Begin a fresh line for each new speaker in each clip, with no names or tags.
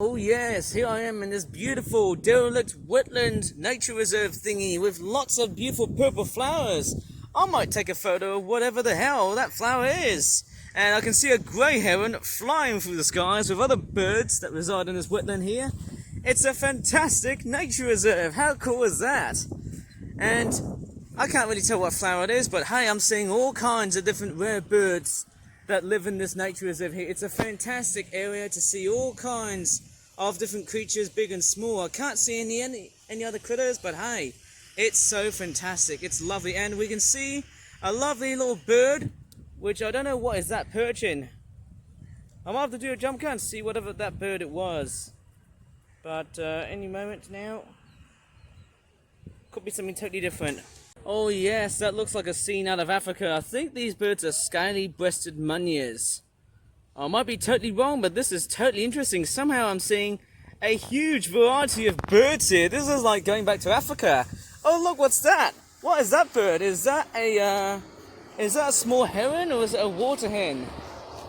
Oh yes, here I am in this beautiful derelict wetland nature reserve thingy with lots of beautiful purple flowers. I might take a photo of whatever the hell that flower is. And I can see a grey heron flying through the skies with other birds that reside in this wetland here. It's a fantastic nature reserve. How cool is that? And I can't really tell what flower it is, but hey, I'm seeing all kinds of different rare birds that live in this nature reserve here. It's a fantastic area to see all kinds of different creatures, big and small. I can't see any other critters, but hey, it's so fantastic. It's lovely, and we can see a lovely little bird, which I don't know what is that perching. I might have to do a jump cut and see whatever that bird it was. But any moment now, could be something totally different. Oh yes, that looks like a scene out of Africa. I think these birds are scaly-breasted munias. I might be totally wrong, but this is totally interesting. Somehow I'm seeing a huge variety of birds here. This is like going back to Africa. Oh look, what's that? What is that bird? Is that a small heron or is it a water hen?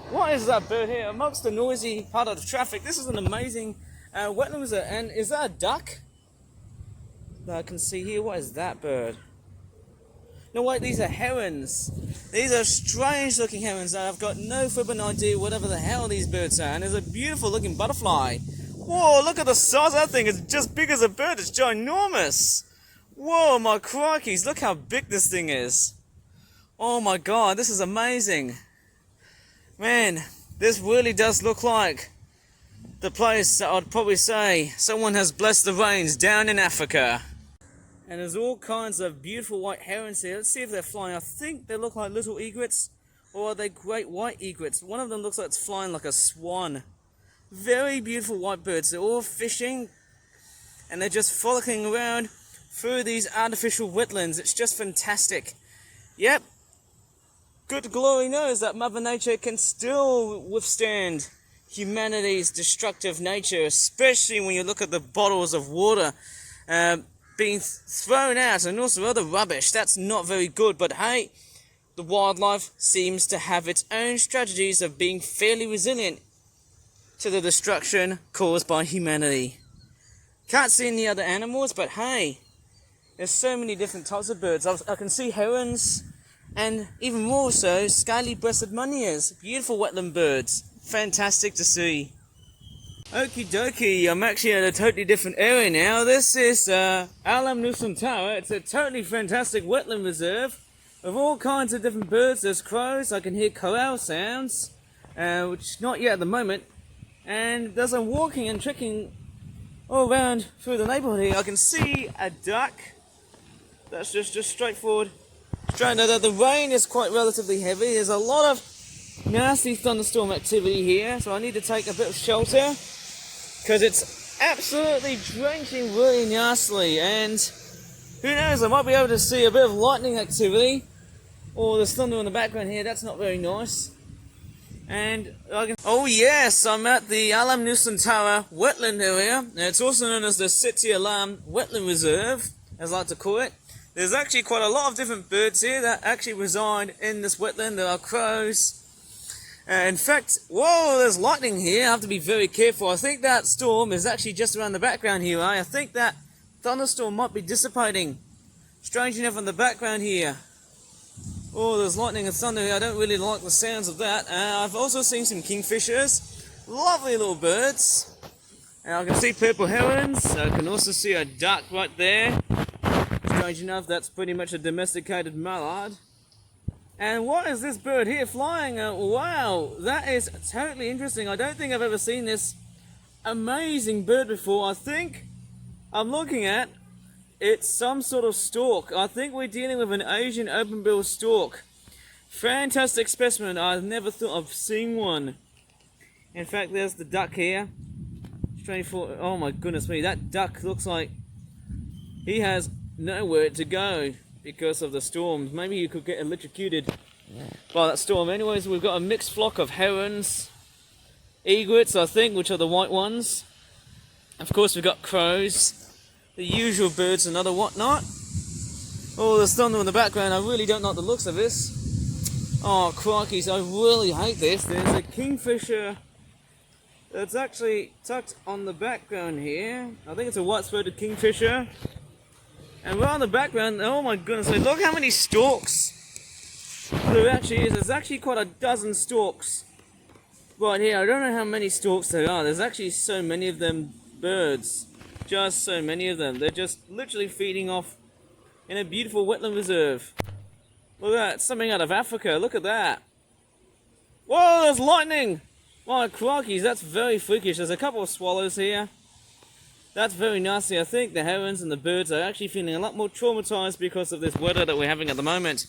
What is that bird here amongst the noisy part of the traffic? This is an amazing wetland reserve. And is that a duck that I can see here? What is that bird? No wait, these are herons. These are strange looking herons that I've got no flippin' idea whatever the hell these birds are. And there's a beautiful looking butterfly. Whoa, look at the size of that thing. It's just big as a bird. It's ginormous. Whoa, my crikeys, look how big this thing is. Oh my god, this is amazing. Man, this really does look like the place that I'd probably say someone has blessed the rains down in Africa. And there's all kinds of beautiful white herons here. Let's see if they're flying. I think they look like little egrets, or are they great white egrets? One of them looks like it's flying like a swan. Very beautiful white birds. They're all fishing, and they're just frolicking around through these artificial wetlands. It's just fantastic. Yep. Good glory knows that Mother Nature can still withstand humanity's destructive nature, especially when you look at the bottles of water being thrown out and also other rubbish. That's not very good, but hey, the wildlife seems to have its own strategies of being fairly resilient to the destruction caused by humanity. Can't see any other animals, but hey, there's so many different types of birds. I can see herons, and even more so, scaly-breasted munias. Beautiful wetland birds. Fantastic to see. Okie dokie, I'm actually at a totally different area now. This is Alam Nusantara. It's a totally fantastic wetland reserve with all kinds of different birds. There's crows, I can hear corral sounds, which not yet at the moment. And as I'm walking and trekking all around through the neighborhood here, I can see a duck. That's just straightforward. Straight out. The rain is quite relatively heavy. There's a lot of nasty thunderstorm activity here, so I need to take a bit of shelter, because it's absolutely drenching really nastily, and who knows, I might be able to see a bit of lightning activity, or there's thunder in the background here. That's not very nice. And oh yes, I'm at the Alam Nusantara Wetland area, and it's also known as the Setia Shah Alam Wetland Reserve, as I like to call it. There's actually quite a lot of different birds here that actually reside in this wetland. There are crows. In fact, whoa, there's lightning here. I have to be very careful. I think that storm is actually just around the background here. I think that thunderstorm might be dissipating. Strange enough in the background here. Oh, there's lightning and thunder here. I don't really like the sounds of that. I've also seen some kingfishers. Lovely little birds. And I can see purple herons. I can also see a duck right there. Strange enough, that's pretty much a domesticated mallard. And what is this bird here flying? Wow, that is totally interesting. I don't think I've ever seen this amazing bird before. I think I'm looking at it's some sort of stork. I think we're dealing with an Asian open-billed stork. Fantastic specimen. I've never thought of seeing one. In fact, there's the duck here. Oh my goodness me, that duck looks like he has nowhere to go because of the storms. Maybe you could get electrocuted by that storm. Anyways, we've got a mixed flock of herons, egrets, I think, which are the white ones. Of course, we've got crows, the usual birds and other whatnot. Oh, there's thunder in the background. I really don't like the looks of this. Oh, crikeys, I really hate this. There's a kingfisher It's actually tucked on the background here. I think it's a white-throated kingfisher. And right on the background, oh my goodness, look how many storks there actually is. There's actually quite a dozen storks right here. I don't know how many storks there are. There's actually so many of them birds. Just so many of them. They're just literally feeding off in a beautiful wetland reserve. Look at that, it's something out of Africa. Look at that. Whoa, there's lightning! My crikeys, that's very freakish. There's a couple of swallows here. That's very nasty. I think the herons and the birds are actually feeling a lot more traumatized because of this weather that we're having at the moment.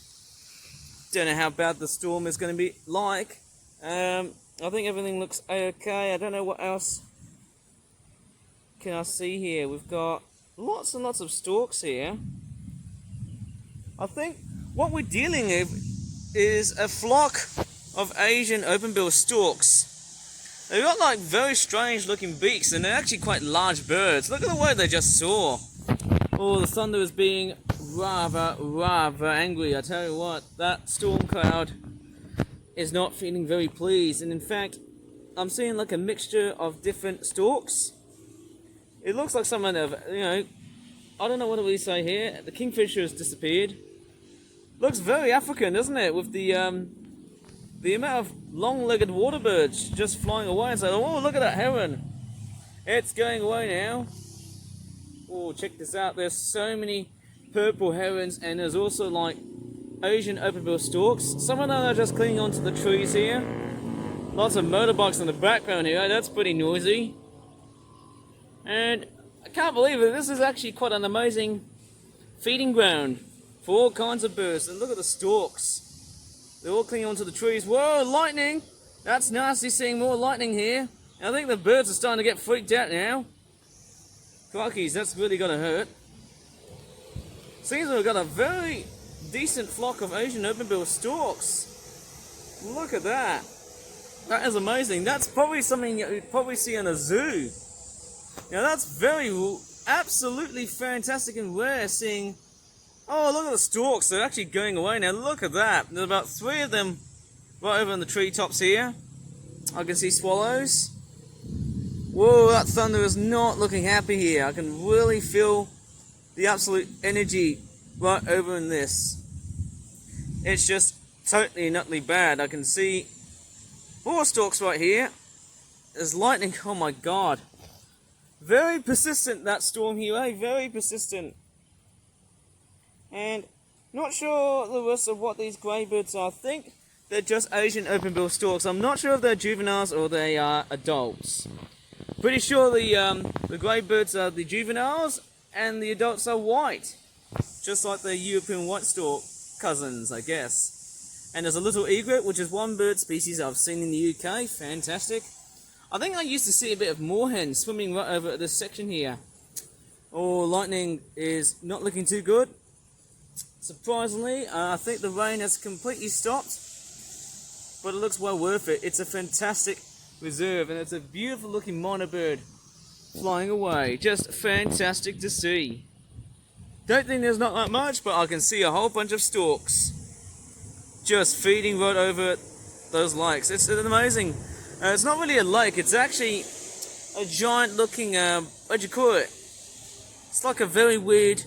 Don't know how bad the storm is going to be like. I think everything looks okay. I don't know what else can I see here. We've got lots and lots of storks here. I think what we're dealing with is a flock of Asian open-billed storks. They've got like very strange looking beaks and they're actually quite large birds. Look at the way they just soar. Oh, the thunder is being rather angry. I tell you what, that storm cloud is not feeling very pleased. And in fact, I'm seeing like a mixture of different storks. It looks like some kind of, I don't know what do we say here. The kingfisher has disappeared. Looks very African, doesn't it? With the amount of long-legged water birds just flying away and saying, oh, look at that heron. It's going away now. Oh, check this out. There's so many purple herons and there's also like Asian open-billed storks. Some of them are just clinging onto the trees here. Lots of motorbikes in the background here. That's pretty noisy. And I can't believe it. This is actually quite an amazing feeding ground for all kinds of birds. And look at the storks. They're all clinging onto the trees. Whoa, lightning! That's nasty seeing more lightning here. I think the birds are starting to get freaked out now. Crikeys, that's really gonna hurt. Seems we've got a very decent flock of Asian open-billed storks. Look at that. That is amazing. That's probably something you'd probably see in a zoo. Now that's absolutely fantastic and rare seeing. Oh, look at the storks. They're actually going away now. Look at that. There's about 3 of them right over on the treetops here. I can see swallows. Whoa, that thunder is not looking happy here. I can really feel the absolute energy right over in this. It's just totally and utterly bad. I can see 4 storks right here. There's lightning. Oh my god. Very persistent, that storm here, eh? Very persistent. And not sure the rest of what these grey birds are. I think they're just Asian open-billed storks. I'm not sure if they're juveniles or they are adults. Pretty sure the grey birds are the juveniles and the adults are white. Just like the European white stork cousins, I guess. And there's a little egret, which is one bird species I've seen in the UK. Fantastic. I think I used to see a bit of moorhen swimming right over this section here. Oh, lightning is not looking too good. Surprisingly, I think the rain has completely stopped, but it looks well worth it. It's a fantastic reserve and it's a beautiful looking minor bird flying away. Just fantastic to see. Don't think there's not that much, but I can see a whole bunch of storks just feeding right over those lakes. It's amazing. It's not really a lake, it's actually a giant looking, what do you call it? It's like a very weird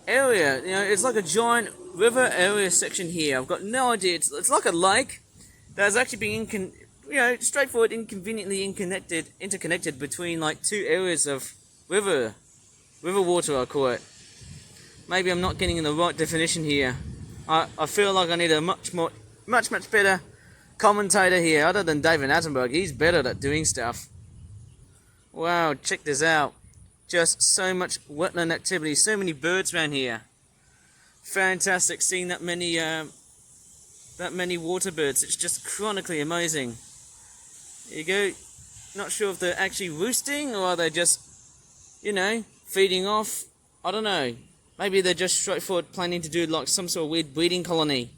area. It's like a giant river area section here. I've got no idea. It's like a lake that has actually been straightforward, inconveniently interconnected between like 2 areas of river water, I call it. Maybe I'm not getting in the right definition here. I feel like I need a much better commentator here, other than David Attenborough. He's better at doing stuff. Wow, check this out. Just so much wetland activity, so many birds around here. Fantastic seeing that many water birds. It's just chronically amazing. There you go. Not sure if they're actually roosting or are they just, feeding off. I don't know. Maybe they're just straightforward planning to do like some sort of weird breeding colony.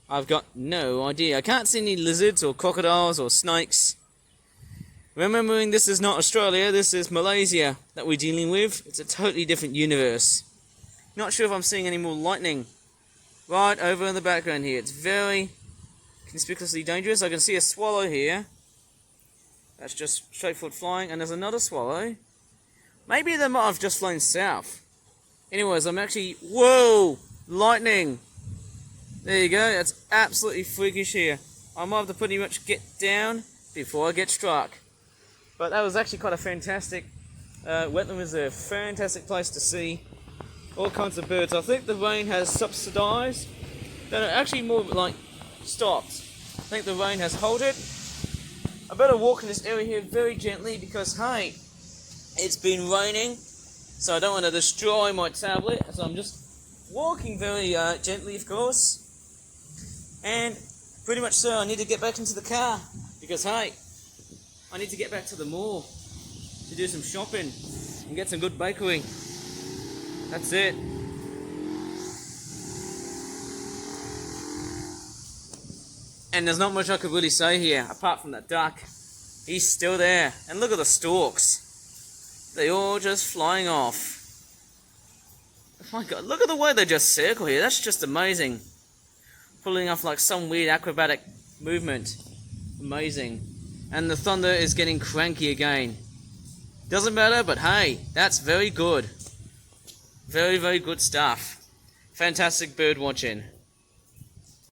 I've got no idea. I can't see any lizards or crocodiles or snakes. Remembering this is not Australia, this is Malaysia that we're dealing with. It's a totally different universe. Not sure if I'm seeing any more lightning. Right over in the background here. It's very conspicuously dangerous. I can see a swallow here. That's just straightforward flying. And there's another swallow. Maybe they might have just flown south. Anyways, I'm actually... Whoa! Lightning! There you go. That's absolutely freakish here. I might have to pretty much get down before I get struck. But that was actually quite a fantastic wetland reserve. Fantastic place to see all kinds of birds. I think the rain has subsidised. No, actually more like stopped. I think the rain has halted. I better walk in this area here very gently because, hey, it's been raining, so I don't want to destroy my tablet. So I'm just walking very gently, of course. And pretty much so, I need to get back into the car because, hey, I need to get back to the mall to do some shopping and get some good bakery. That's it. And there's not much I could really say here, apart from that duck. He's still there. And look at the storks. They're all just flying off. Oh my god, look at the way they just circle here. That's just amazing. Pulling off like some weird acrobatic movement. Amazing. And the thunder is getting cranky again. Doesn't matter, but hey, that's very good. Very, very good stuff. Fantastic bird watching.